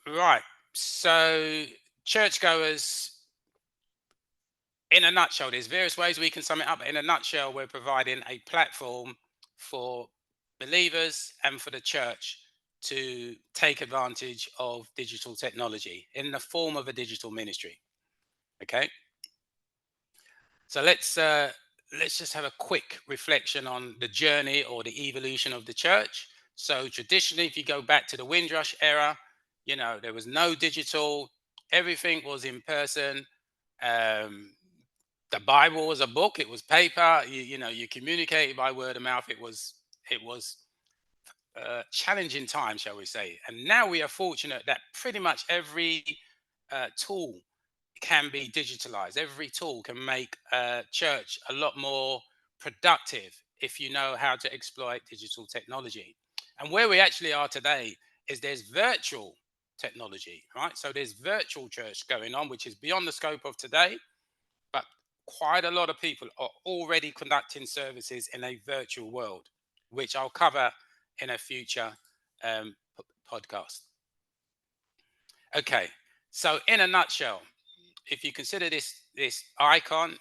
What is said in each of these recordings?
Right. So, churchgoers, in a nutshell, there's various ways we can sum it up. But in a nutshell, we're providing a platform for believers and for the church to take advantage of digital technology in the form of a digital ministry. Okay. So let's just have a quick reflection on the journey or the evolution of the church. So traditionally, if you go back to the Windrush era, there was no digital, everything was in person. Um, the Bible was a book, it was paper. You communicated by word of mouth. It was challenging time, shall we say? And now we are fortunate that pretty much every tool can be digitalized. Every tool can make church a lot more productive if you know how to exploit digital technology. And where we actually are today is there's virtual technology, right? So there's virtual church going on, which is beyond the scope of today, but quite a lot of people are already conducting services in a virtual world, which I'll cover in a future podcast. Okay, so in a nutshell, if you consider this icon,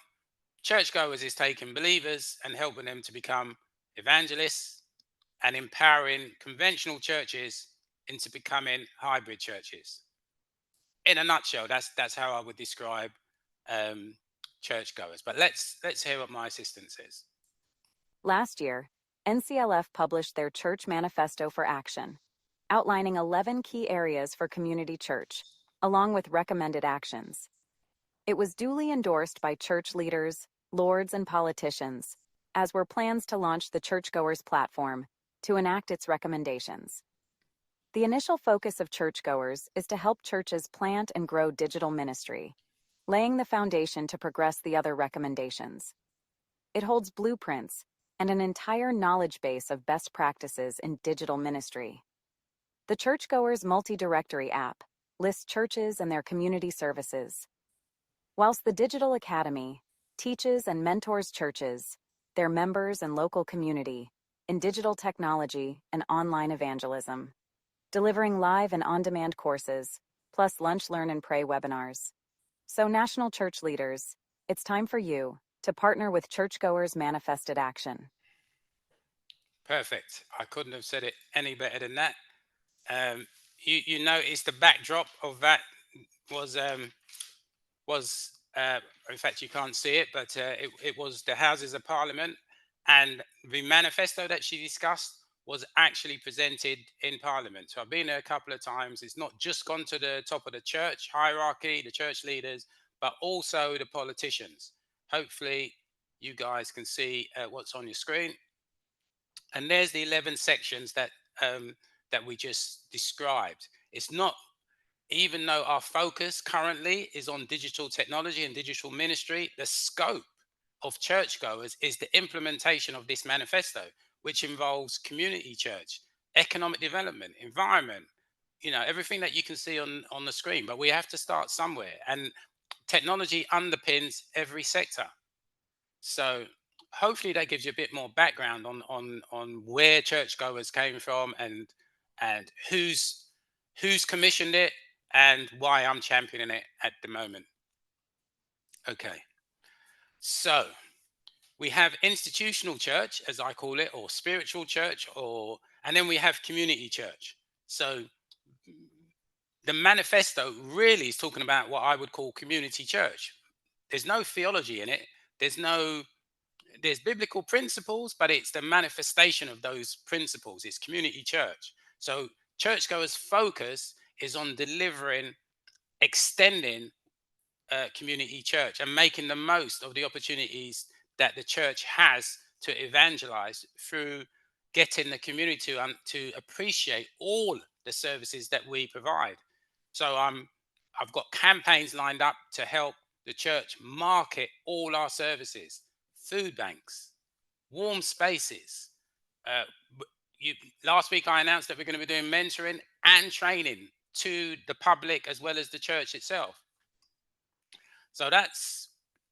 churchgoers is taking believers and helping them to become evangelists and empowering conventional churches into becoming hybrid churches. In a nutshell, that's how I would describe um, churchgoers. But let's hear what my assistant says. Last year, NCLF published their Church Manifesto for Action, outlining 11 key areas for community church, along with recommended actions. It was duly endorsed by church leaders, lords, and politicians, as were plans to launch the Churchgoers platform to enact its recommendations. The initial focus of Churchgoers is to help churches plant and grow digital ministry, laying the foundation to progress the other recommendations. It holds blueprints and an entire knowledge base of best practices in digital ministry. The Churchgoers Multi-Directory app lists churches and their community services, whilst the Digital Academy teaches and mentors churches, their members and local community in digital technology and online evangelism, delivering live and on-demand courses, plus lunch, learn, and pray webinars. So, national church leaders, it's time for you to partner with Churchgoers Manifested Action. Perfect. I couldn't have said it any better than that. You notice the backdrop of that was in fact, you can't see it, but it was the Houses of Parliament, and the manifesto that she discussed was actually presented in Parliament. So I've been there a couple of times. It's not just gone to the top of the church hierarchy, the church leaders, but also the politicians. Hopefully, you guys can see what's on your screen. And there's the 11 sections that we just described. It's not, even though our focus currently is on digital technology and digital ministry, the scope of churchgoers is the implementation of this manifesto, which involves community church, economic development, environment, everything that you can see on the screen. But we have to start somewhere, and technology underpins every sector. So hopefully that gives you a bit more background on where churchgoers came from, and who's commissioned it and why I'm championing it at the moment. Okay. So we have institutional church, as I call it, or spiritual church, and then we have community church. So the manifesto really is talking about what I would call community church. There's no theology in it. There's biblical principles, but it's the manifestation of those principles. It's community church. So churchgoers' focus is on delivering, extending community church and making the most of the opportunities that the church has to evangelize through getting the community to appreciate all the services that we provide. So I've got campaigns lined up to help the church market all our services: food banks, warm spaces. Uh, Last week I announced that we're going to be doing mentoring and training to the public as well as the church itself. So that's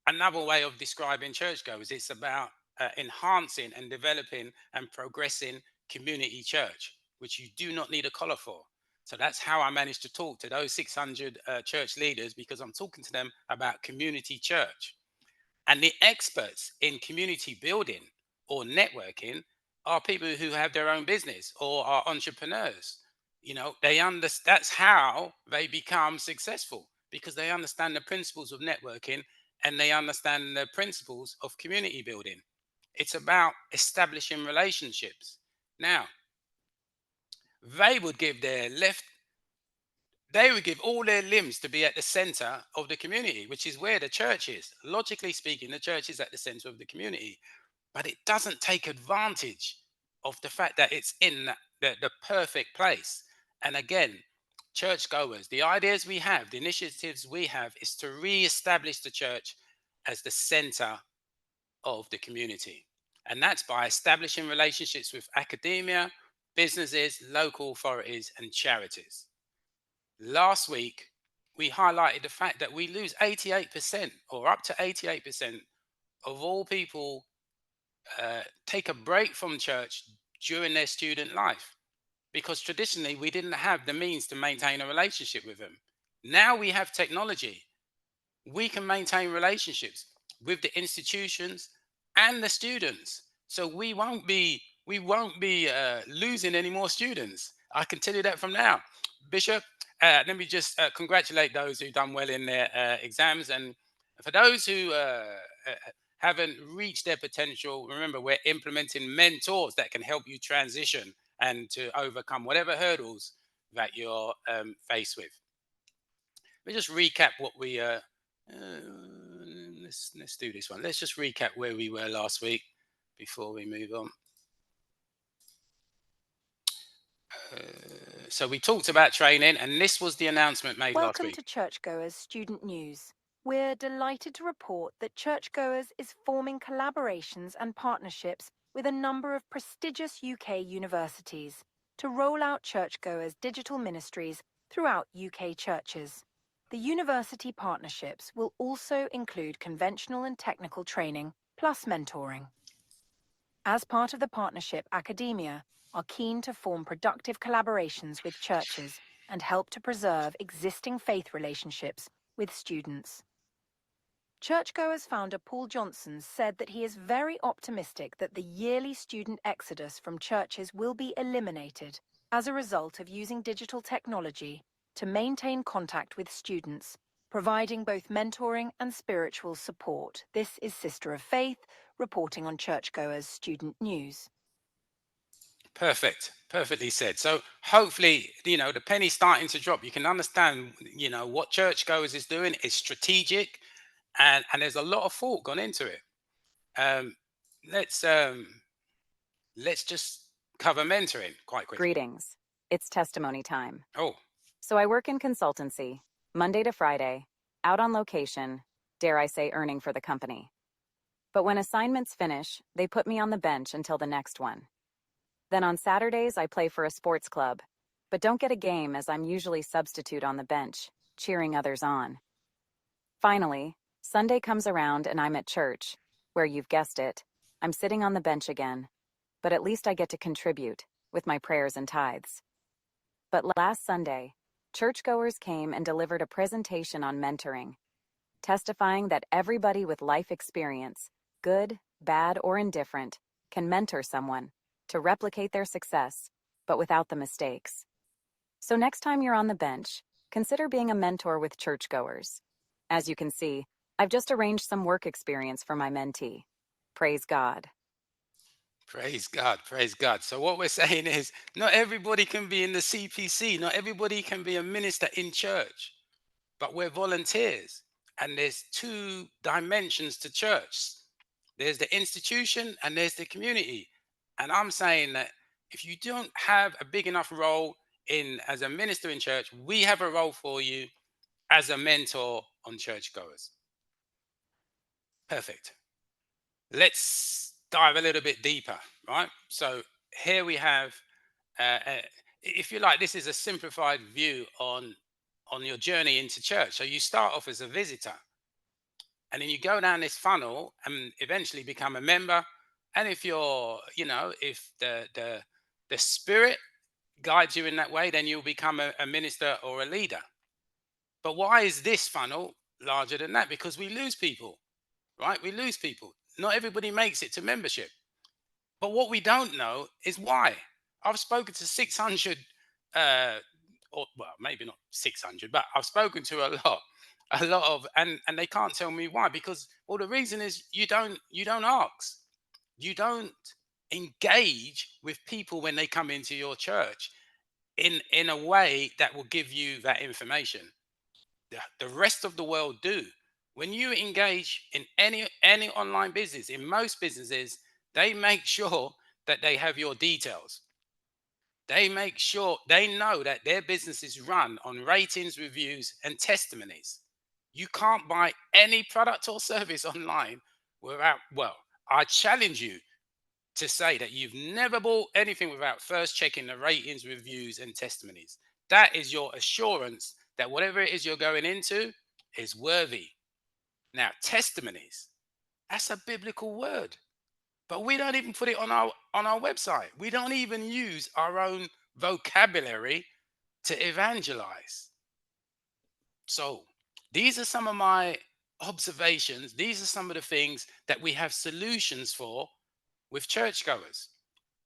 another way of describing churchgoers. It's about enhancing and developing and progressing community church, which you do not need a collar for. So that's how I managed to talk to those 600 church leaders, because I'm talking to them about community church. And the experts in community building or networking are people who have their own business or are entrepreneurs. They understand. That's how they become successful, because they understand the principles of networking and they understand the principles of community building. It's about establishing relationships. Now, they would give their left they would give all their limbs to be at the center of the community, which is where the church is. Logically speaking, the church is at the center of the community, but it doesn't take advantage of the fact that it's in the perfect place. And again, churchgoers, the ideas we have, the initiatives we have, is to re-establish the church as the center of the community. And that's by establishing relationships with academia, businesses, local authorities, and charities. Last week, we highlighted the fact that we lose 88% or up to 88% of all people take a break from church during their student life, because traditionally we didn't have the means to maintain a relationship with them. Now we have technology. We can maintain relationships with the institutions and the students. So we won't be losing any more students. I can tell you that from now. Bishop, let me just congratulate those who've done well in their exams, and for those who haven't reached their potential, remember, we're implementing mentors that can help you transition and to overcome whatever hurdles that you're faced with. Let me just recap what we let's do this one. Let's just recap where we were last week before we move on. So we talked about training, and this was the announcement made last Welcome week. to ChurchGOers Student News. We're delighted to report that ChurchGOers is forming collaborations and partnerships with a number of prestigious UK universities to roll out ChurchGOers digital ministries throughout UK churches. The university partnerships will also include conventional and technical training, plus mentoring. As part of the partnership, academia are keen to form productive collaborations with churches and help to preserve existing faith relationships with students. Churchgoers founder Paul Johnson said that he is very optimistic that the yearly student exodus from churches will be eliminated as a result of using digital technology to maintain contact with students, providing both mentoring and spiritual support. This is Sister of Faith reporting on Churchgoers Student News. Perfect. Perfectly said. So hopefully, the penny's starting to drop. You can understand, what churchgoers is doing is strategic, and there's a lot of thought gone into it. Um, let's um, let's just cover mentoring quite quickly. Greetings. It's testimony time. Oh, So I work in consultancy, Monday to Friday, out on location, dare I say, earning for the company. But when assignments finish, they put me on the bench until the next one. Then on Saturdays, I play for a sports club, but don't get a game as I'm usually substitute on the bench, cheering others on. Finally, Sunday comes around and I'm at church, where you've guessed it, I'm sitting on the bench again. But at least I get to contribute, with my prayers and tithes. But last Sunday, churchgoers came and delivered a presentation on mentoring, testifying that everybody with life experience, good, bad, or indifferent, can mentor someone to replicate their success, but without the mistakes. So next time you're on the bench, consider being a mentor with churchgoers. As you can see, I've just arranged some work experience for my mentee. Praise God. praise God. Praise God. So what we're saying is, not everybody can be in the CPC. Not everybody can be a minister in church, but we're volunteers. And there's two dimensions to church. There's the institution and there's the community. And I'm saying that if you don't have a big enough role in as a minister in church, we have a role for you as a mentor on churchgoers. Perfect. Let's dive a little bit deeper, right? So here we have, if you like, this is a simplified view on your journey into church. So you start off as a visitor, and then you go down this funnel and eventually become a member. And if you're, if the spirit guides you in that way, then you'll become a minister or a leader. But why is this funnel larger than that? Because we lose people, right? We lose people. Not everybody makes it to membership. But what we don't know is why. I've spoken to 600, or well, maybe not 600, but I've spoken to a lot of, and they can't tell me why. Because well, the reason is you don't ask, you don't engage with people when they come into your church in a way that will give you that information. The rest of the world do. When you engage in any online business, in most businesses, they make sure that they have your details. They make sure they know that their business is run on ratings, reviews, and testimonies. You can't buy any product or service online without, well, I challenge you to say that you've never bought anything without first checking the ratings, reviews, and testimonies. That is your assurance that whatever it is you're going into is worthy. Now, testimonies, that's a biblical word, but we don't even put it on our website. We don't even use our own vocabulary to evangelize. So, these are some of my observations. These are some of the things that we have solutions for with churchgoers.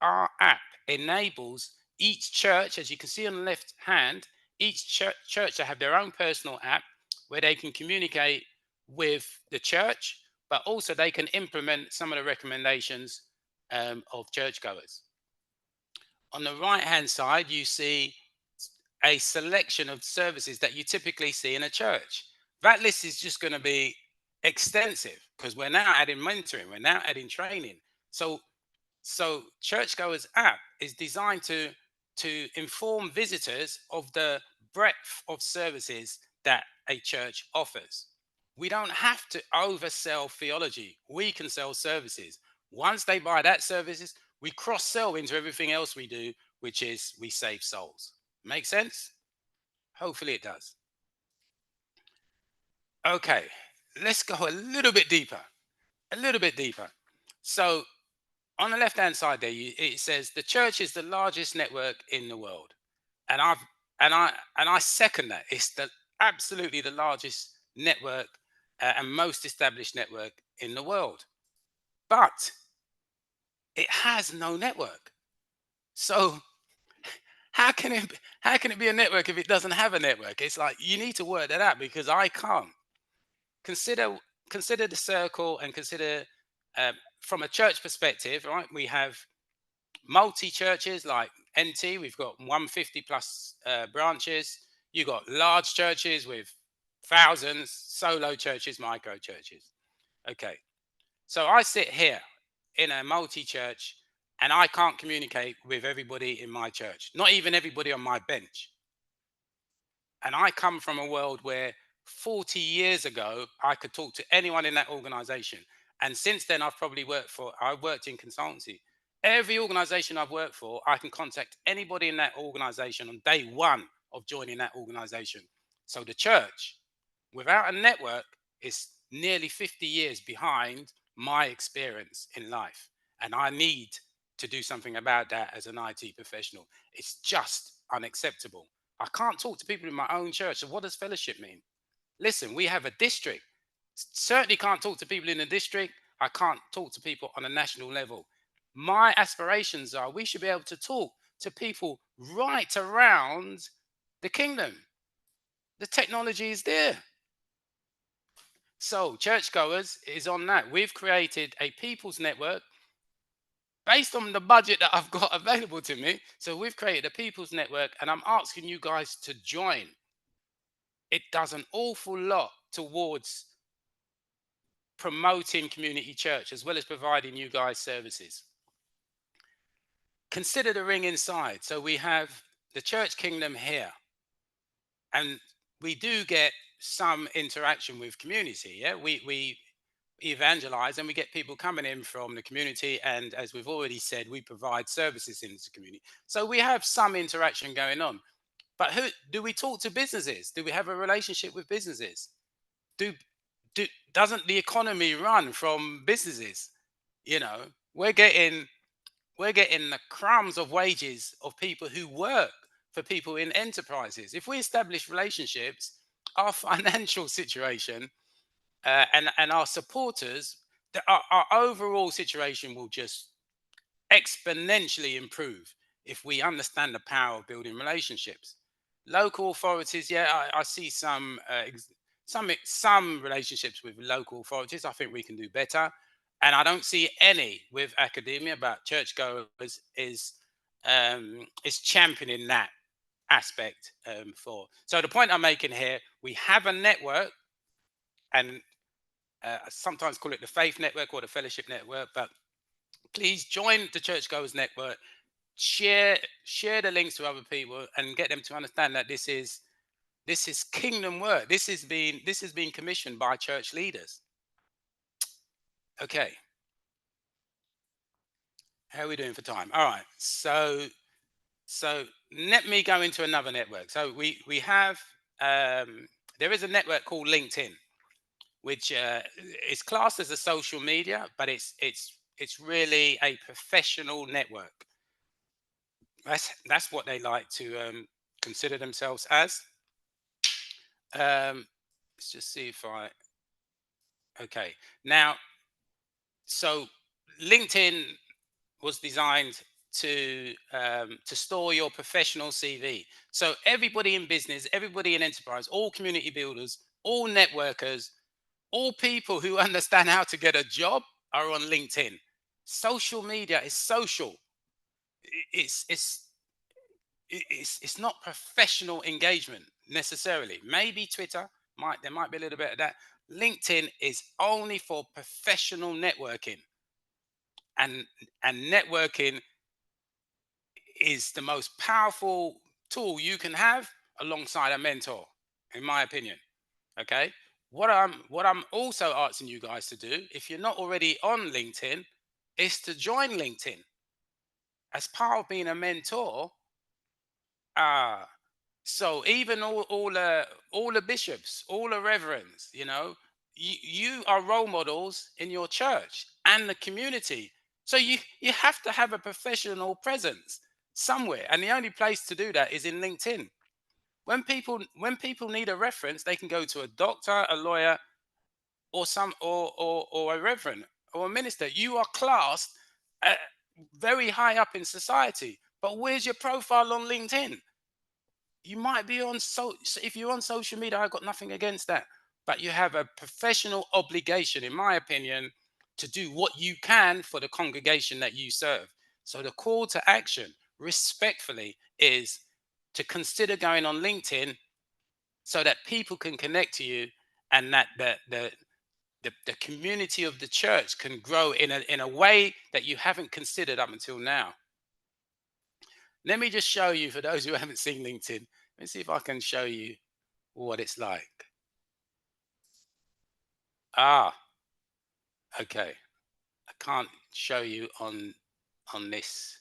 Our app enables each church, as you can see on the left hand, each church to have their own personal app where they can communicate with the church, but also they can implement some of the recommendations of churchgoers. On the right hand side, you see a selection of services that you typically see in a church. That list is just going to be extensive because we're now adding mentoring, we're now adding training. So Churchgoers app is designed to inform visitors of the breadth of services that a church offers. We don't have to oversell theology. We can sell services. Once they buy that services, we cross sell into everything else we do, which is we save souls. Make sense? Hopefully it does. Okay, let's go a little bit deeper. A little bit deeper. So on the left hand side there, it says the church is the largest network in the world, and I second that. It's the absolutely the largest network and most established network in the world, but it has no network. So how can it be a network if it doesn't have a network? It's like you need to work that out because I can't. Consider consider the circle and consider from a church perspective, right? We have multi churches like NT, we've got 150 plus branches. You've got large churches with thousands, solo churches, micro churches. Okay, so I sit here in a multi church and I can't communicate with everybody in my church, not even everybody on my bench. And I come from a world where 40 years ago, I could talk to anyone in that organization. And since then, I've worked in consultancy. Every organization I've worked for, I can contact anybody in that organization on day one of joining that organization. So the church, without a network, is nearly 50 years behind my experience in life. And I need to do something about that as an IT professional. It's just unacceptable. I can't talk to people in my own church. So what does fellowship mean? Listen, we have a district. Certainly can't talk to people in a district. I can't talk to people on a national level. My aspirations are we should be able to talk to people right around the kingdom. The technology is there. So, churchgoers is on that. We've created a people's network based on the budget that I've got available to me. So, we've created a people's network, and I'm asking you guys to join. It does an awful lot towards promoting community church as well as providing you guys services. Consider the ring inside. So, we have the church kingdom here, and we do get some interaction with community. Yeah, we evangelize and we get people coming in from the community, and as we've already said, we provide services in the community, so we have some interaction going on. But who do we talk to? Businesses? Do we have a relationship with businesses? do, doesn't the economy run from businesses? You know, we're getting we're getting the crumbs of wages of people who work for people in enterprises. If we establish relationships, our financial situation and our supporters, our overall situation will just exponentially improve if we understand the power of building relationships. Local authorities, yeah, I see some relationships with local authorities. I think we can do better, and I don't see any with academia. But churchgoers is championing that aspect for. So the point I'm making here, we have a network, and sometimes call it the faith network or the fellowship network, but please join the churchgoers network, share the links to other people and get them to understand that this is kingdom work. This has been commissioned by church leaders. Okay, how are we doing for time? All right, so let me go into another network. So we have there is a network called LinkedIn, which is classed as a social media, but it's really a professional network. That's what they like to consider themselves as. Let's just see if I. Okay, now, so LinkedIn was designed to store your professional CV. So everybody in business, everybody in enterprise, all community builders, all networkers, all people who understand how to get a job are on LinkedIn. Social media is social. It's it's not professional engagement necessarily. Maybe Twitter there might be a little bit of that. LinkedIn is only for professional networking, and networking is the most powerful tool you can have alongside a mentor, in my opinion. Okay. What I'm also asking you guys to do, if you're not already on LinkedIn, is to join LinkedIn as part of being a mentor. Ah, so even all the bishops, all the reverends, you are role models in your church and the community. So you have to have a professional presence somewhere, and the only place to do that is in LinkedIn. When people need a reference, they can go to a doctor, a lawyer, or a reverend or a minister. You are classed uh, very high up in society, but where's your profile on LinkedIn? You might be so if you're on social media, I've got nothing against that, but you have a professional obligation, in my opinion, to do what you can for the congregation that you serve. So the call to action, respectfully, is to consider going on LinkedIn so that people can connect to you, and that the community of the church can grow in a way that you haven't considered up until now. Let me just show you, for those who haven't seen LinkedIn, let me see if I can show you what it's like. Ah, okay. I can't show you on this.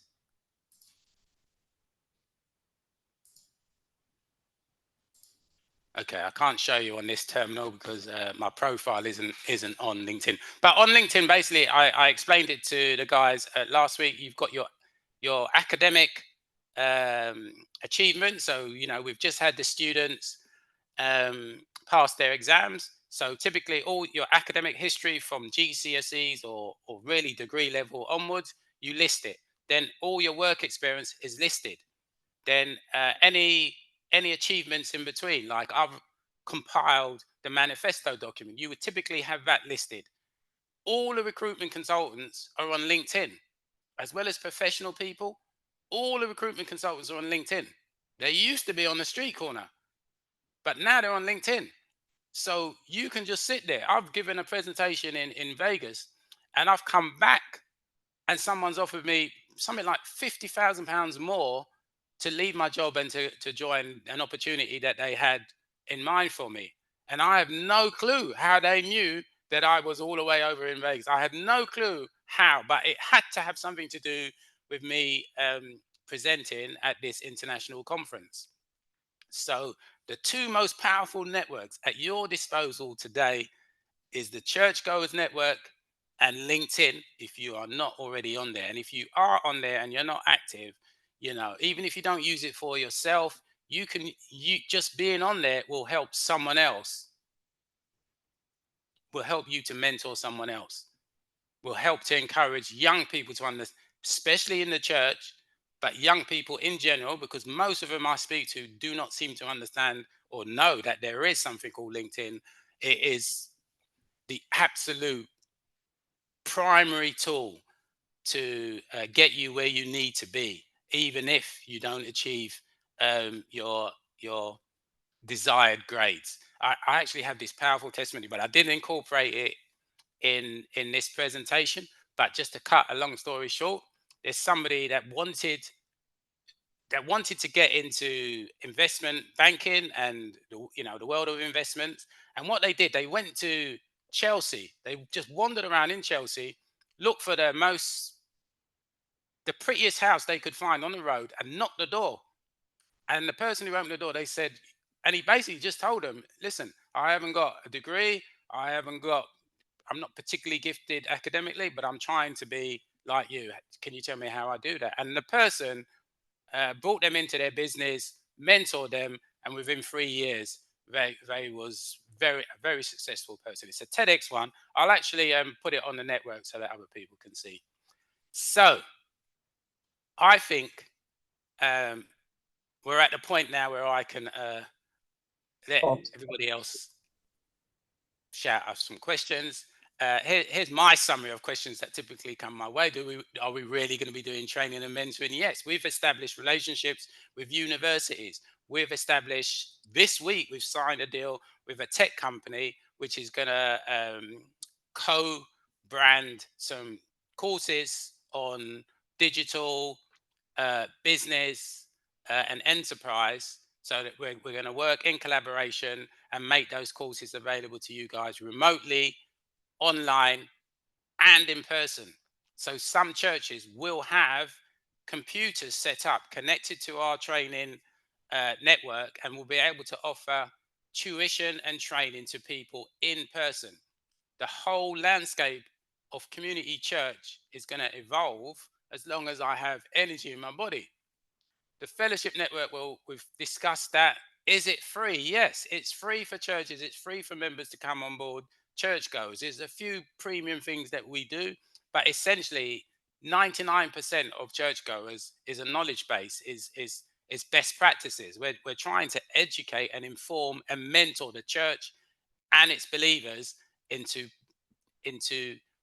Okay, I can't show you on this terminal because my profile isn't on LinkedIn. But on LinkedIn, basically, I explained it to the guys last week. You've got your academic um, achievement. So we've just had the students pass their exams. So typically, all your academic history from GCSEs or really degree level onwards, you list it. Then all your work experience is listed. Then any achievements in between, like I've compiled the manifesto document, you would typically have that listed. All the recruitment consultants are on LinkedIn, as well as professional people. All the recruitment consultants are on LinkedIn. They used to be on the street corner, but now they're on LinkedIn. So you can just sit there. I've given a presentation in Vegas, and I've come back and someone's offered me something like £50,000 more to leave my job and to join an opportunity that they had in mind for me. And I have no clue how they knew that I was all the way over in Vegas. I had no clue how, but it had to have something to do with me presenting at this international conference. So the two most powerful networks at your disposal today is the Churchgoers Network and LinkedIn if you are not already on there. And if you are on there and you're not active, even if you don't use it for yourself, you just being on there will help someone else, will help you to mentor someone else, will help to encourage young people to understand, especially in the church, but young people in general, because most of them I speak to do not seem to understand or know that there is something called LinkedIn. It is the absolute primary tool to get you where you need to be, even if you don't achieve your desired grades. I actually have this powerful testimony, but I didn't incorporate it in this presentation. But just to cut a long story short, there's somebody that wanted to get into investment banking and the world of investments. And what they did, they went to Chelsea. They just wandered around in Chelsea, looked for the prettiest house they could find on the road, and knocked the door. And the person who opened the door, they said, and he basically just told them, listen, I haven't got a degree. I'm not particularly gifted academically, but I'm trying to be like you. Can you tell me how I do that? And the person brought them into their business, mentored them, and within 3 years, they was a very successful person. It's a TEDx one. I'll actually put it on the network so that other people can see. So I think um, we're at the point now where I can let everybody else shout out some questions. Here's my summary of questions that typically come my way. Are we really going to be doing training and mentoring? Yes, we've established relationships with universities. This week, we've signed a deal with a tech company, which is going to co-brand some courses on digital business and enterprise, so that we're going to work in collaboration and make those courses available to you guys remotely, online, and in person. So some churches will have computers set up connected to our training network, and will be able to offer tuition and training to people in person. The whole landscape of community church is going to evolve as long as I have energy in my body. The fellowship network, well, we've discussed that. Is it free? Yes, it's free for churches. It's free for members to come on board. Churchgoers, there's a few premium things that we do, but essentially 99% of churchgoers is a knowledge base, is best practices. We're trying to educate and inform and mentor the church and its believers into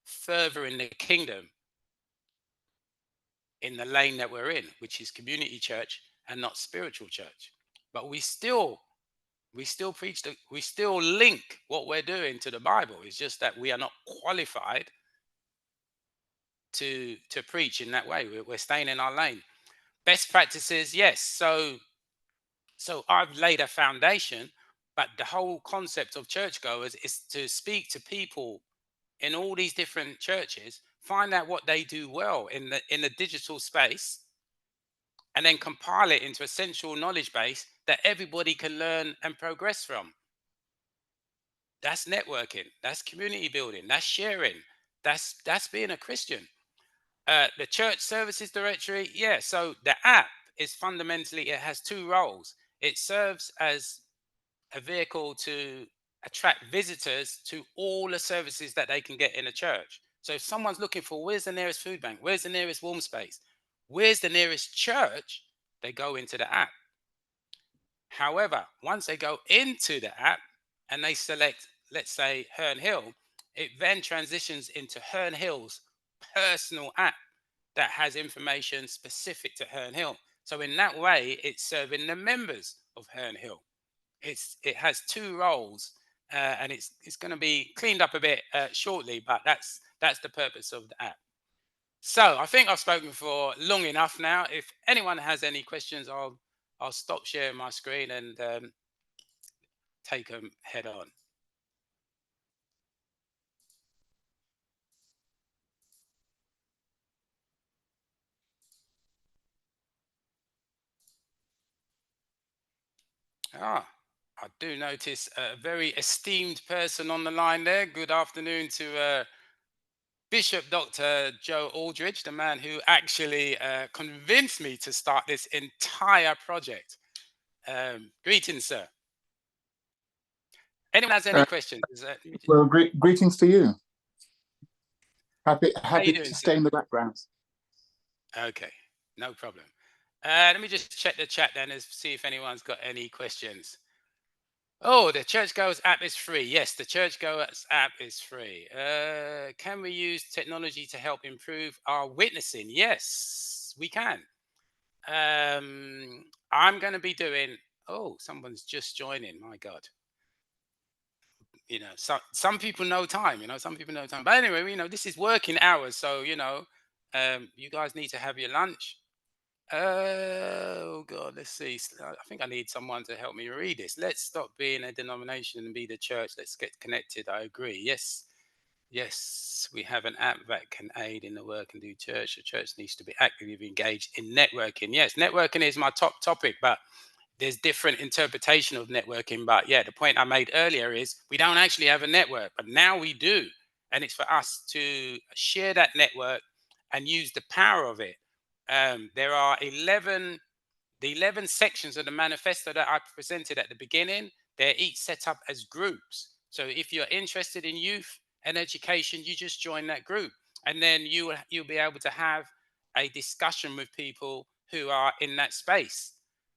furthering the kingdom in the lane that we're in, which is community church and not spiritual church. But we still we still link what we're doing to the Bible. It's just that we are not qualified to preach in that way. We're staying in our lane. Best practices, yes. So I've laid a foundation, but the whole concept of churchgoers is to speak to people in all these different churches, find out what they do well in the digital space, and then compile it into a central knowledge base that everybody can learn and progress from. That's networking. That's community building. That's sharing. That's being a Christian. The church services directory, yeah. So the app is fundamentally, it has two roles. It serves as a vehicle to attract visitors to all the services that they can get in a church. So if someone's looking for, where's the nearest food bank, where's the nearest warm space, where's the nearest church, they go into the app. However, once they go into the app and they select, let's say, Herne Hill, it then transitions into Herne Hill's personal app that has information specific to Herne Hill. So in that way, it's serving the members of Herne Hill. It has two roles, and it's going to be cleaned up a bit shortly, but that's the purpose of the app. So I think I've spoken for long enough now. If anyone has any questions, I'll stop sharing my screen and take them head on. Ah, I do notice a very esteemed person on the line there. Good afternoon to Bishop Dr. Joe Aldridge, the man who actually convinced me to start this entire project. Greetings, sir. Anyone has any questions? Well, greetings to you. Happy doing, to sir? stay in the background. Okay, no problem. Let me just check the chat then and see if anyone's got any questions. Oh, the ChurchGOers app is free. Yes, the ChurchGOers app is free. Can we use technology to help improve our witnessing? Yes, we can. I'm going to be doing. Oh, someone's just joining. My God. You know, some people know time. You know, some people know time. But anyway, you know, this is working hours, so you know, you guys need to have your lunch. Oh God, let's see. I think I need someone to help me read this. Let's stop being a denomination and be the church. Let's get connected. I agree. Yes. Yes, we have an app that can aid in the work and do church. The church needs to be actively engaged in networking. Yes, networking is my top topic, but there's different interpretation of networking. But yeah, the point I made earlier is we don't actually have a network, but now we do. And it's for us to share that network and use the power of it. There are the 11 sections of the manifesto that I presented at the beginning. They're each set up as groups. So if you're interested in youth and education, you just join that group. And then you'll be able to have a discussion with people who are in that space.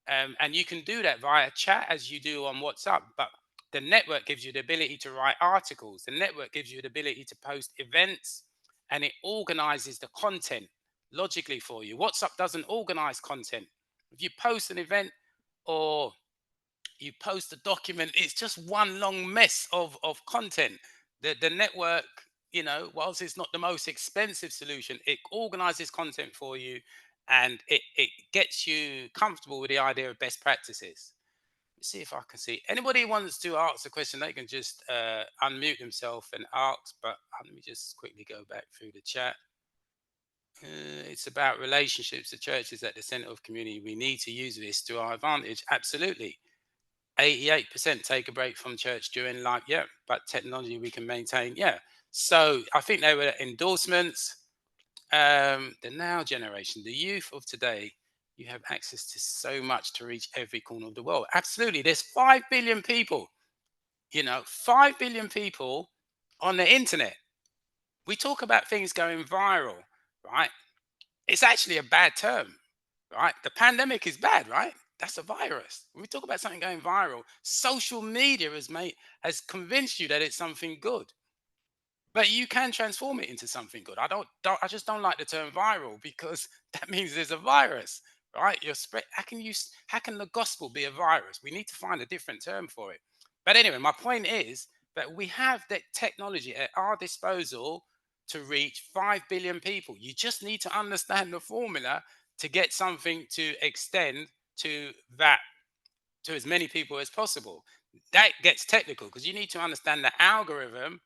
And you can do that via chat as you do on WhatsApp. But the network gives you the ability to write articles. The network gives you the ability to post events, and it organizes the content logically for you. WhatsApp doesn't organize content. If you post an event or you post a document, it's just one long mess of content. The network, you know, whilst it's not the most expensive solution, it organizes content for you, and it gets you comfortable with the idea of best practices. Let's see if I can see anybody who wants to ask a question. They can just unmute themselves and ask. But let me just quickly go back through the chat. It's about relationships. The church is at the center of community. We need to use this to our advantage. Absolutely. 88% take a break from church during life. Yeah, but technology we can maintain. Yeah. So I think they were endorsements. The now generation, the youth of today, you have access to so much to reach every corner of the world. Absolutely. There's 5 billion people, 5 billion people on the internet. We talk about things going viral, right? It's actually a bad term, right? The pandemic is bad, right? That's a virus. When we talk about something going viral, social media has convinced you that it's something good. But you can transform it into something good. I just don't like the term viral, because that means there's a virus, right? You're spread. How can the gospel be a virus? We need to find a different term for it. But anyway, my point is that we have that technology at our disposal to reach 5 billion people. You just need to understand the formula to get something to extend to that, to as many people as possible. That gets technical because you need to understand the algorithm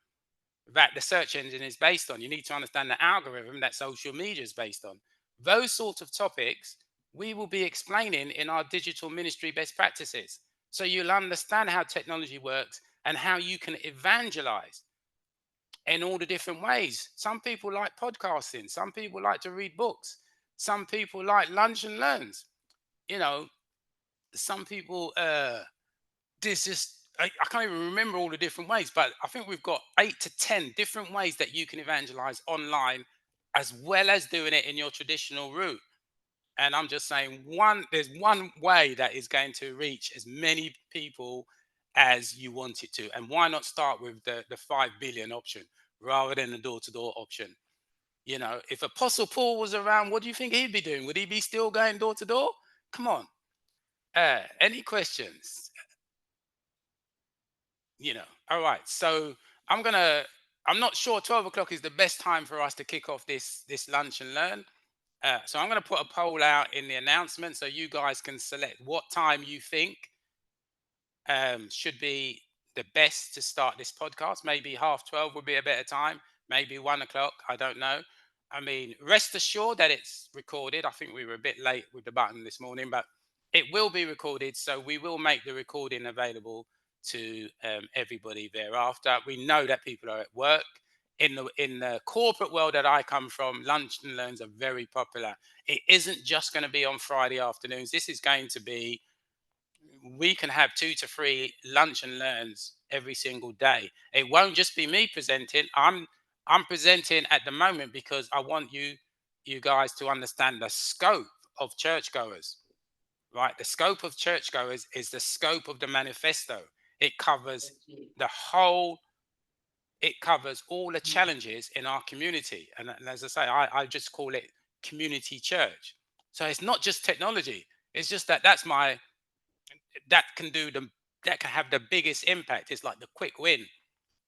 that the search engine is based on. You need to understand the algorithm that social media is based on. Those sorts of topics we will be explaining in our digital ministry best practices. So you'll understand how technology works and how you can evangelize in all the different ways. Some people like podcasting. Some people like to read books. Some people like lunch and learns. You know, some people there's just I can't even remember all the different ways, but I think we've got 8 to 10 different ways that you can evangelize online, as well as doing it in your traditional route. And I'm just saying, there's one way that is going to reach as many people as you want it to. And why not start with the 5 billion option rather than the door-to-door option? You know, if Apostle Paul was around, what do you think he'd be doing? Would he be still going door to door? Come on. Any questions? All right, so I'm not sure 12 o'clock is the best time for us to kick off this lunch and learn. So I'm going to put a poll out in the announcement so you guys can select what time you think should be the best to start this podcast. Maybe 12:30 would be a better time, maybe 1 o'clock, I don't know. I mean, rest assured that it's recorded. I think we were a bit late with the button this morning, but it will be recorded. So we will make the recording available to everybody thereafter. We know that people are at work. in the corporate world that I come from, lunch and learns are very popular. It isn't just going to be on Friday afternoons. This is going to be, we can have 2 to 3 lunch and learns every single day. It won't just be me presenting. I'm presenting at the moment because I want you guys to understand the scope of churchgoers. Right, the scope of churchgoers is the scope of the manifesto. It covers the whole, it covers all the challenges in our community. And as I say, I just call it community church. So it's not just technology. It's just that that can do the, that can have the biggest impact. It's like the quick win.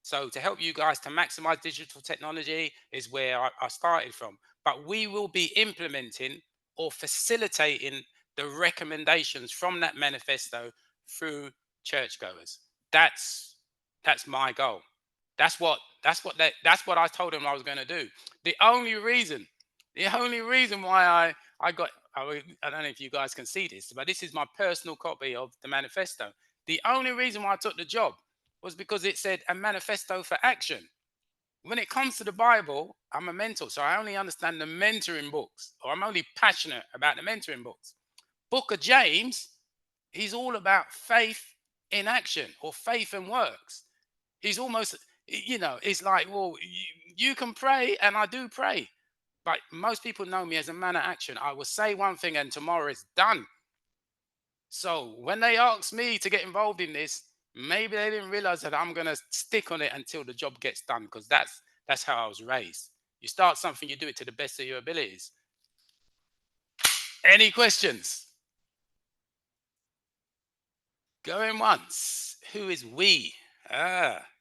So to help you guys to maximize digital technology is where I started from. But we will be implementing or facilitating the recommendations from that manifesto through churchgoers. That's my goal. That's what I told them I was going to do. The only reason, why I don't know if you guys can see this, but this is my personal copy of the manifesto. The only reason why I took the job was because it said a manifesto for action. When it comes to the Bible, I'm a mentor, so I only understand the mentoring books, or I'm only passionate about the mentoring books. Book of James, he's all about faith in action, or faith and works. He's almost, it's like, well, you can pray, and I do pray. But most people know me as a man of action. I will say one thing and tomorrow it's done. So when they ask me to get involved in this, maybe they didn't realize that I'm going to stick on it until the job gets done, because that's how I was raised. You start something, you do it to the best of your abilities. Any questions? Going once. Who is we?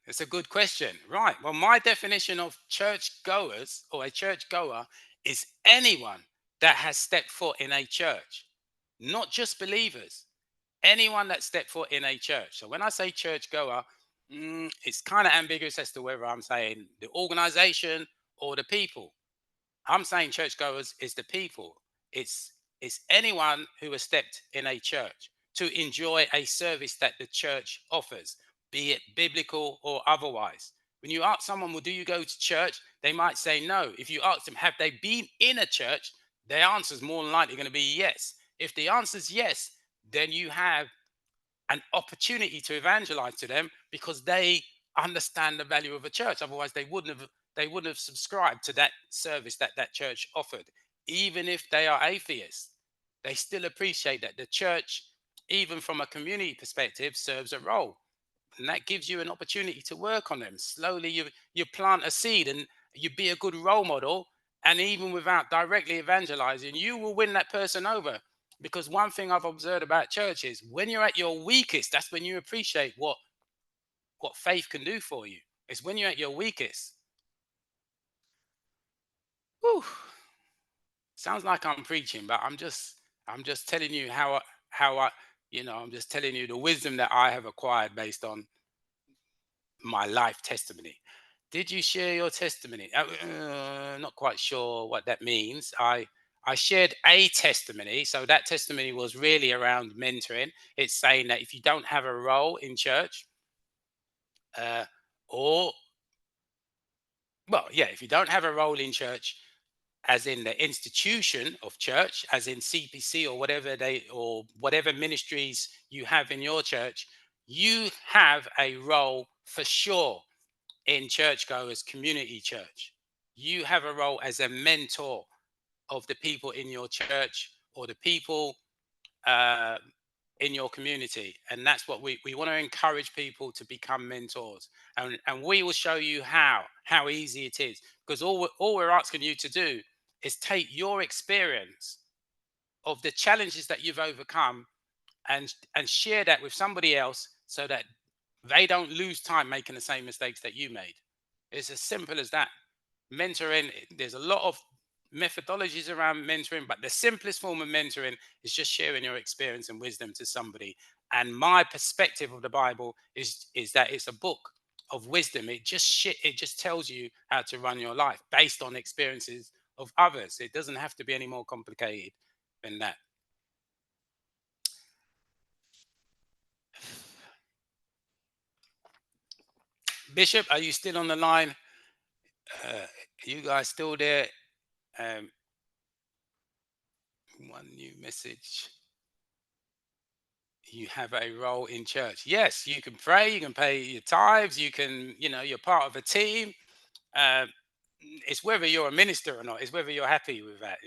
It's a good question. Right. Well, my definition of churchgoers or a churchgoer is anyone that has stepped foot in a church, not just believers. Anyone that stepped foot in a church. So when I say churchgoer, it's kind of ambiguous as to whether I'm saying the organization or the people. I'm saying churchgoers is the people. It's anyone who has stepped in a church to enjoy a service that the church offers, be it biblical or otherwise. When you ask someone, well, do you go to church? They might say no. If you ask them, have they been in a church? Their answer is more than likely going to be yes. If the answer is yes, then you have an opportunity to evangelize to them, because they understand the value of a church. Otherwise, they wouldn't have subscribed to that service that that church offered. Even if they are atheists, they still appreciate that the church, even from a community perspective, serves a role, and that gives you an opportunity to work on them. Slowly, you plant a seed, and you be a good role model. And even without directly evangelizing, you will win that person over. Because one thing I've observed about church is when you're at your weakest, that's when you appreciate what faith can do for you. It's when you're at your weakest. Whew. Sounds like I'm preaching, but I'm just telling you how I I'm just telling you the wisdom that I have acquired based on my life testimony. Did you share your testimony? Not quite sure what that means. I shared a testimony. So that testimony was really around mentoring. It's saying that if you don't have a role in church, uh, or, well, yeah, if you don't have a role in church, as in the institution of church, as in CPC or whatever ministries you have in your church, you have a role for sure in churchgoers community church. You have a role as a mentor of the people in your church, or the people uh, in your community. And that's what we want to encourage people to become mentors. And we will show you how easy it is. Because all we're asking you to do is take your experience of the challenges that you've overcome, and share that with somebody else, so that they don't lose time making the same mistakes that you made. It's as simple as that. Mentoring, there's a lot of methodologies around mentoring, but the simplest form of mentoring is just sharing your experience and wisdom to somebody. And my perspective of the Bible is that it's a book of wisdom. It just tells you how to run your life based on experiences of others. It doesn't have to be any more complicated than that. Bishop, are you still on the line? You guys still there? Um, one new message. You have a role in church. Yes, you can pray, you can pay your tithes, you can, you're part of a team. Uh, it's whether you're a minister or not. It's whether you're happy with that.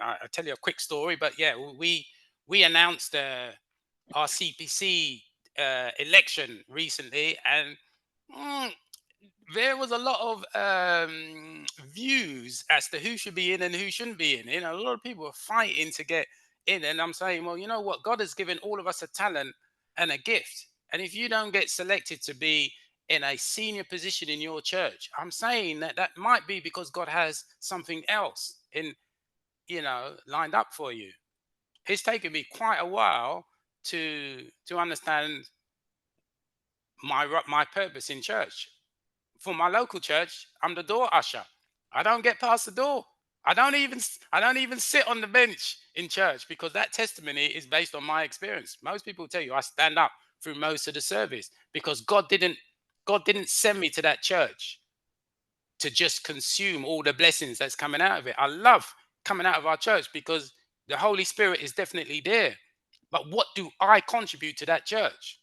I'll tell you a quick story, but yeah, we announced our CPC election recently, and mm, there was a lot of views as to who should be in and who shouldn't be in. A lot of people are fighting to get in, and I'm saying, well, you know what? God has given all of us a talent and a gift, and if you don't get selected to be in a senior position in your church, I'm saying that that might be because God has something else lined up for you. It's taken me quite a while to understand my purpose in church. For my local church, I'm the door usher. I don't get past the door. I don't even sit on the bench in church, because that testimony is based on my experience. Most people tell you I stand up through most of the service, because God didn't send me to that church to just consume all the blessings that's coming out of it. I love coming out of our church because the Holy Spirit is definitely there. But what do I contribute to that church?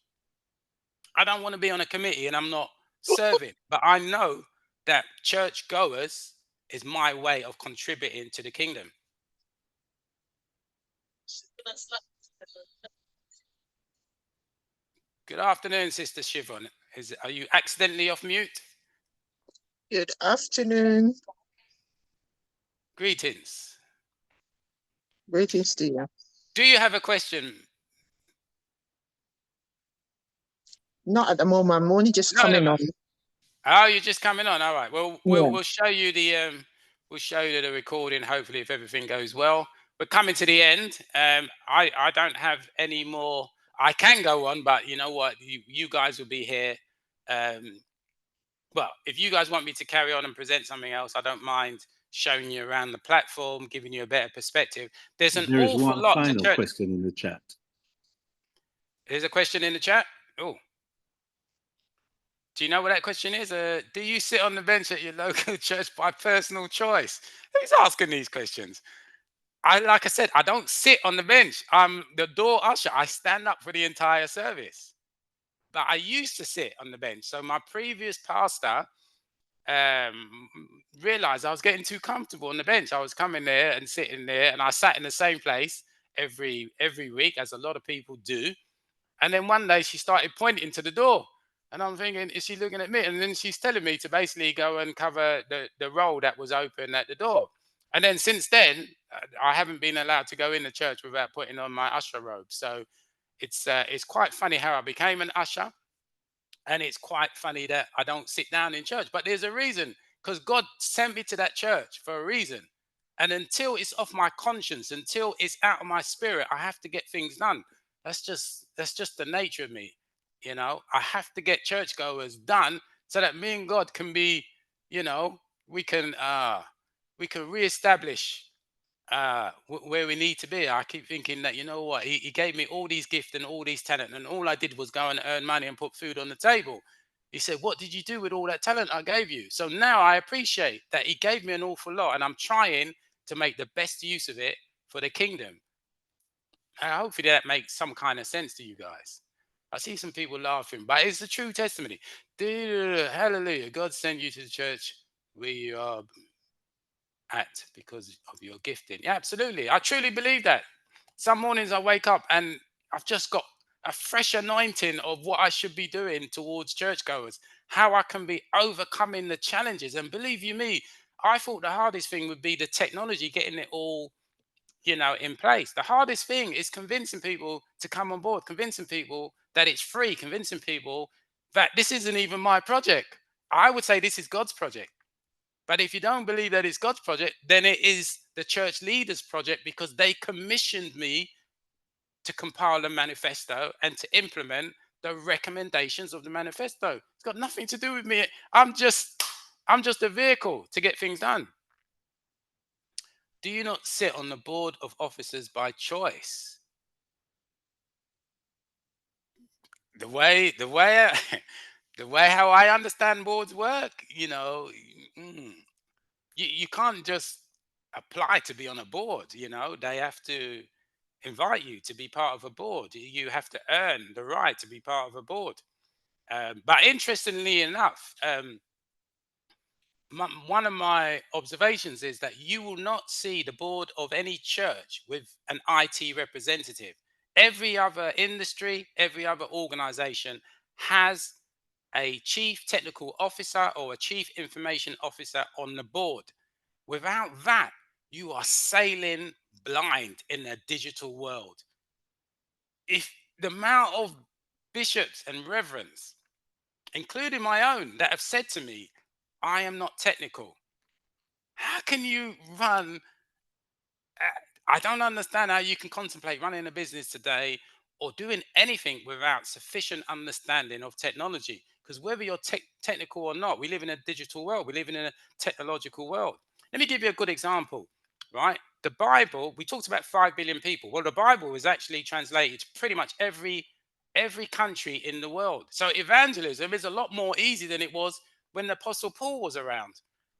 I don't want to be on a committee and I'm not serving, but I know that church goers is my way of contributing to the kingdom. Good afternoon, Sister Shivon. Are you accidentally off mute? Good afternoon. Greetings. Greetings to you. Do you have a question? Not at the moment. I'm only just coming on. Oh, you're just coming on. All right. Well, Yeah. we'll show you the recording. Hopefully, if everything goes well. We're coming to the end. I don't have any more. I can go on, but you know what? You guys will be here. Well, if you guys want me to carry on and present something else, I don't mind showing you around the platform, giving you a better perspective. There's an There is awful one lot to final church. question in the chat. There's a question in the chat. Oh. Do you know what that question is? Do you sit on the bench at your local church by personal choice? Who's asking these questions? Like I said, I don't sit on the bench. I'm the door usher. I stand up for the entire service. But I used to sit on the bench. So my previous pastor realized I was getting too comfortable on the bench. I was coming there and sitting there, and I sat in the same place every week, as a lot of people do. And then one day she started pointing to the door. And I'm thinking, is she looking at me? And then she's telling me to basically go and cover the role that was open at the door. And then since then, I haven't been allowed to go in the church without putting on my usher robe. So it's quite funny how I became an usher. And it's quite funny that I don't sit down in church. But there's a reason, because God sent me to that church for a reason. And until it's off my conscience, until it's out of my spirit, I have to get things done. That's just the nature of me. I have to get churchgoers done so that me and God can be, you know, we can reestablish where we need to be. I keep thinking that, you know what, he gave me all these gifts and all these talent, and all I did was go and earn money and put food on the table. He said, what did you do with all that talent I gave you? So now I appreciate that he gave me an awful lot, and I'm trying to make the best use of it for the kingdom. And hopefully that makes some kind of sense to you guys. I see some people laughing, but it's the true testimony. Hallelujah. God sent you to the church where you are at because of your gifting. Yeah, absolutely. I truly believe that. Some mornings I wake up and I've just got a fresh anointing of what I should be doing towards churchgoers, how I can be overcoming the challenges. And believe you me, I thought the hardest thing would be the technology, getting it all, in place. The hardest thing is convincing people to come on board, convincing people that it's free, convincing people that this isn't even my project. I would say this is God's project. But if you don't believe that it's God's project, then it is the church leaders' project, because they commissioned me to compile a manifesto and to implement the recommendations of the manifesto. It's got nothing to do with me. I'm just a vehicle to get things done. Do you not sit on the board of officers by choice? The way how I understand boards work, You can't just apply to be on a board. They have to invite you to be part of a board. You have to earn the right to be part of a board. But interestingly enough, one of my observations is that you will not see the board of any church with an IT representative. Every other industry, every other organization has a chief technical officer or a chief information officer on the board. Without that, you are sailing blind in a digital world. If the amount of bishops and reverends, including my own, that have said to me, I am not technical. How can you run? I don't understand how you can contemplate running a business today or doing anything without sufficient understanding of technology. Because whether you're technical or not, we live in a digital world. We live in a technological world. Let me give you a good example, right? The Bible, we talked about 5 billion people. Well, the Bible is actually translated to pretty much every country in the world. So evangelism is a lot more easy than it was when the Apostle Paul was around.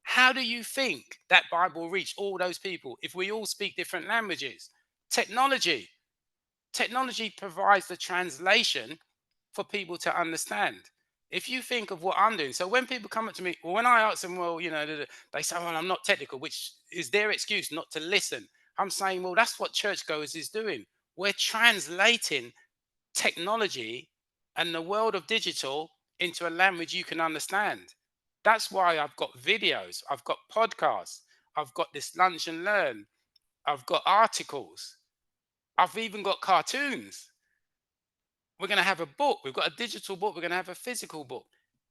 How do you think that Bible reached all those people if we all speak different languages? Technology. Technology provides the translation for people to understand. If you think of what I'm doing, so when people come up to me, when I ask them, well, they say, well, I'm not technical, which is their excuse not to listen. I'm saying, well, that's what churchgoers is doing. We're translating technology and the world of digital into a language you can understand. That's why I've got videos, I've got podcasts, I've got this lunch and learn, I've got articles, I've even got cartoons. We're going to have a book. We've got a digital book. We're going to have a physical book.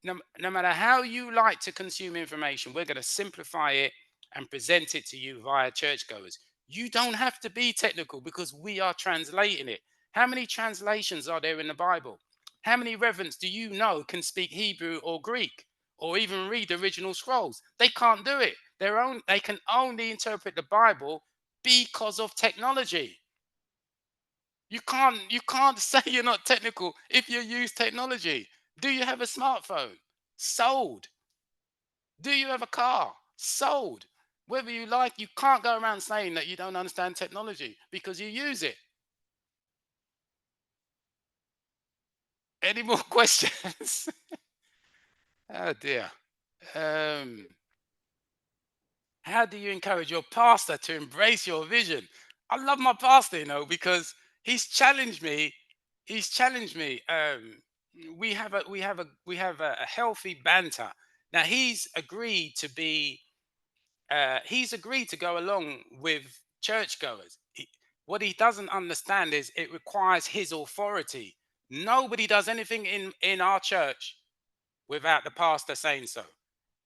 No matter how you like to consume information, we're going to simplify it and present it to you via churchgoers. You don't have to be technical because we are translating it. How many translations are there in the Bible? How many reverends do you know can speak Hebrew or Greek or even read the original scrolls? They can't do it. They can only interpret the Bible because of technology. You can't say you're not technical if you use technology. Do you have a smartphone? Sold. Do you have a car? Sold. Whether you like, you can't go around saying that you don't understand technology because you use it. Any more questions? Oh dear. Um, how do you encourage your pastor to embrace your vision? I love my pastor, because he's challenged me. He's challenged me. We have a healthy banter. Now he's agreed to go along with churchgoers. What he doesn't understand is it requires his authority. Nobody does anything in our church without the pastor saying so.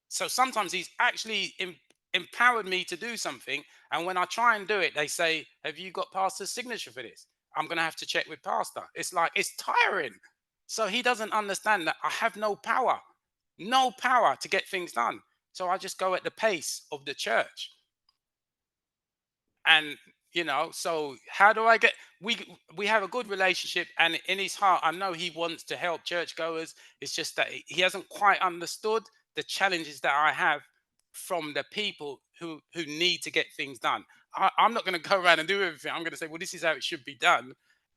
So sometimes he's actually empowered me to do something. And when I try and do it, they say, have you got pastor's signature for this? I'm going to have to check with pastor. It's tiring. So he doesn't understand that I have no power to get things done. So I just go at the pace of the church. And so how do I get we have a good relationship, and in his heart I know he wants to help churchgoers. It's just that he hasn't quite understood the challenges that I have from the people who need to get things done. I'm not going to go around and do everything. I'm going to say, well, this is how it should be done,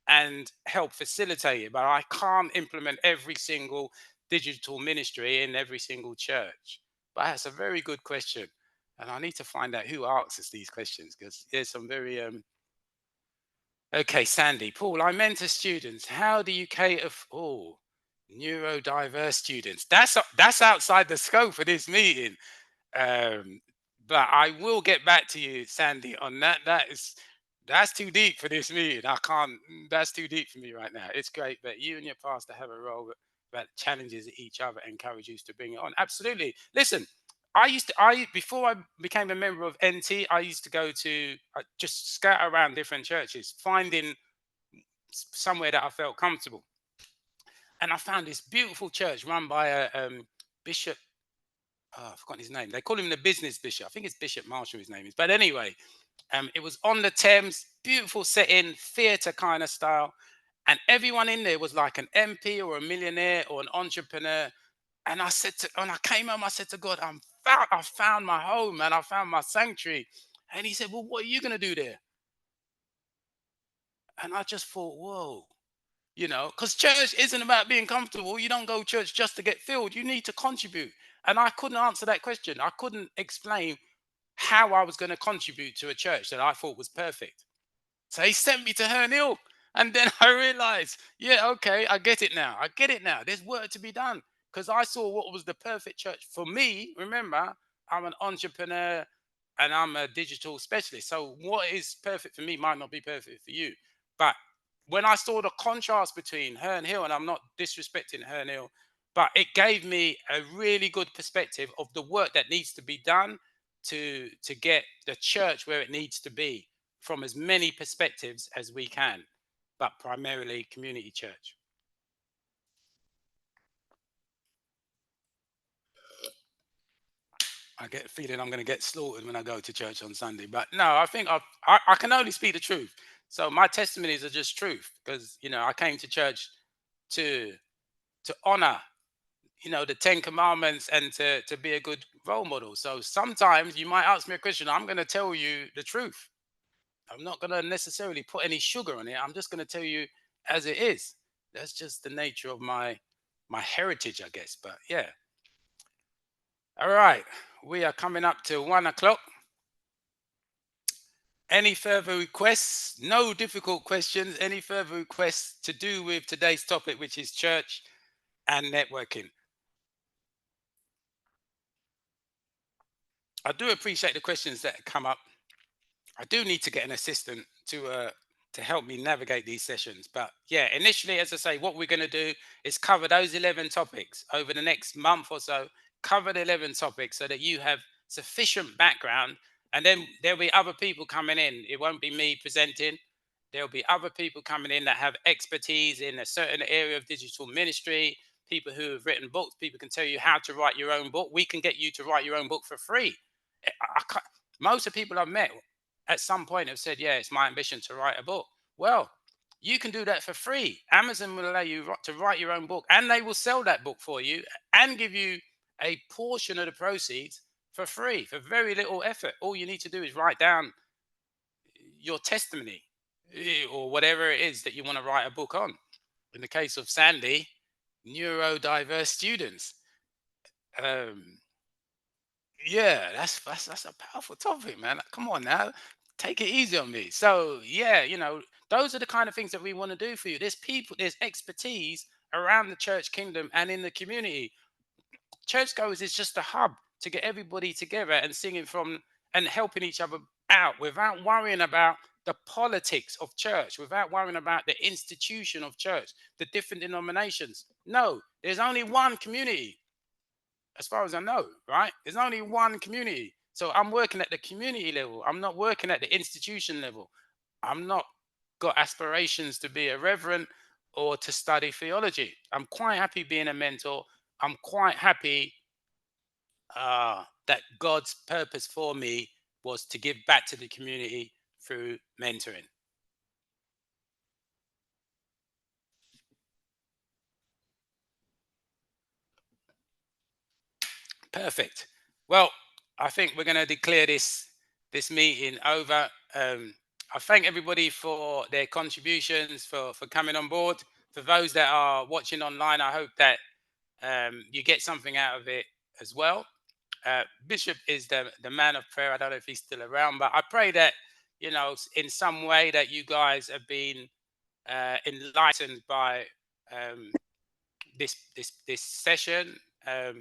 and help facilitate it, but I can't implement every single digital ministry in every single church. But that's a very good question. And I need to find out who asks us these questions, because there's some very okay, Sandy. Paul, I mentor students. How do you cater for neurodiverse students? That's outside the scope of this meeting. Um, but I will get back to you, Sandy, on that. That's too deep for this meeting. I can't. That's too deep for me right now. It's great that you and your pastor have a role that challenges each other, encourages to bring it on. Absolutely. Listen, I before I became a member of NT, I used to go to just scout around different churches, finding somewhere that I felt comfortable. And I found this beautiful church run by a bishop. Oh, I've forgotten his name. They call him the business bishop. I think it's Bishop Marshall, his name is. But anyway, it was on the Thames, beautiful setting, theatre kind of style. And everyone in there was like an MP or a millionaire or an entrepreneur. And I came home, I said to God, I'm I found my home, man. I found my sanctuary. And he said, well, what are you going to do there? And I just thought, whoa, because church isn't about being comfortable. You don't go to church just to get filled. You need to contribute. And I couldn't answer that question. I couldn't explain how I was going to contribute to a church that I thought was perfect. So he sent me to Herne Hill. And then I realized, yeah, okay, I get it now. I get it now. There's work to be done because I saw what was the perfect church for me. Remember, I'm an entrepreneur and I'm a digital specialist. So what is perfect for me might not be perfect for you. But when I saw the contrast between Herne Hill, and I'm not disrespecting Herne Hill, but it gave me a really good perspective of the work that needs to be done to get the church where it needs to be from as many perspectives as we can, but primarily community church. I get a feeling I'm going to get slaughtered when I go to church on Sunday, but no, I think I can only speak the truth. So my testimonies are just truth because I came to church to honor the 10 commandments and to be a good role model. So sometimes you might ask me a question. I'm going to tell you the truth. I'm not going to necessarily put any sugar on it. I'm just going to tell you as it is. That's just the nature of my heritage, I guess. But yeah. All right. We are coming up to 1 o'clock. Any further requests? No difficult questions. Any further requests to do with today's topic, which is church and networking? I do appreciate the questions that come up. I do need to get an assistant to help me navigate these sessions. But yeah, initially, as I say, what we're going to do is cover those 11 topics over the next month or so. Cover the 11 topics so that you have sufficient background, and then there'll be other people coming in. It won't be me presenting. There'll be other people coming in that have expertise in a certain area of digital ministry. People who have written books. People can tell you how to write your own book. We can get you to write your own book for free. Most of the people I've met at some point have said, yeah, it's my ambition to write a book. Well, you can do that for free. Amazon will allow you to write your own book, and they will sell that book for you and give you a portion of the proceeds for free, for very little effort. All you need to do is write down your testimony or whatever it is that you want to write a book on. In the case of Sandy, neurodiverse students. Yeah, that's a powerful topic, man. Come on now, take it easy on me. So yeah, those are the kind of things that we want to do for you. There's expertise around the church kingdom and in the community. Churchgoers is just a hub to get everybody together and singing from and helping each other out without worrying about the politics of church, without worrying about the institution of church, the different denominations. No, there's only one community as far as I know, right? There's only one community. So I'm working at the community level. I'm not working at the institution level. I'm not got aspirations to be a reverend or to study theology. I'm quite happy being a mentor. I'm quite happy that God's purpose for me was to give back to the community through mentoring. Perfect. Well, I think we're going to declare this meeting over. I thank everybody for their contributions, for coming on board. For those that are watching online, I hope that you get something out of it as well. Bishop is the man of prayer. I don't know if he's still around, but I pray that in some way that you guys have been enlightened by this session. I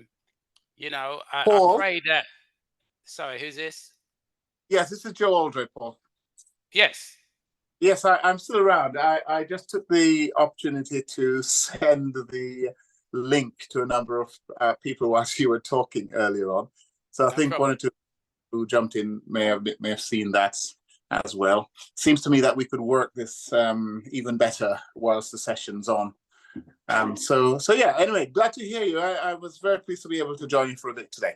Paul? pray that. Sorry, who's this? Yes, this is Joe Aldred, Paul. Yes. Yes, I'm still around. I just took the opportunity to send the link to a number of people whilst you were talking earlier on. So I think one or two who jumped in may have seen that as well. Seems to me that we could work this even better whilst the session's on. So yeah, anyway, glad to hear you. I was very pleased to be able to join you for a bit today.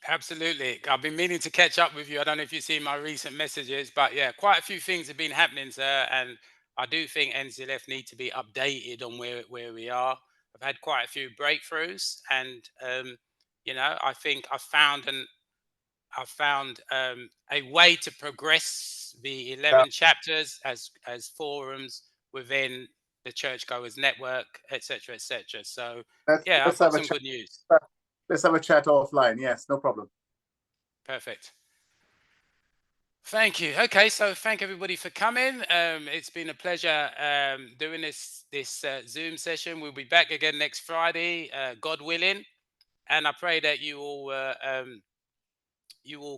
Absolutely. I've been meaning to catch up with you. I don't know if you've seen my recent messages, but yeah, quite a few things have been happening, sir. And I do think NCLF need to be updated on where we are. I've had quite a few breakthroughs, and You know, I think I found a way to progress the 11 chapters as forums within the Churchgoers network, etc., etc. So yeah, I've got some good news. Let's have a chat offline. Yes, no problem. Perfect. Thank you. Okay, so thank everybody for coming. It's been a pleasure doing this Zoom session. We'll be back again next Friday, God willing, and I pray that you all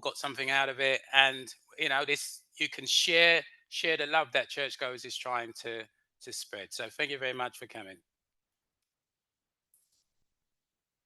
got something out of it, and you know, this, you can share the love that Churchgoers is trying to spread. So thank you very much for coming.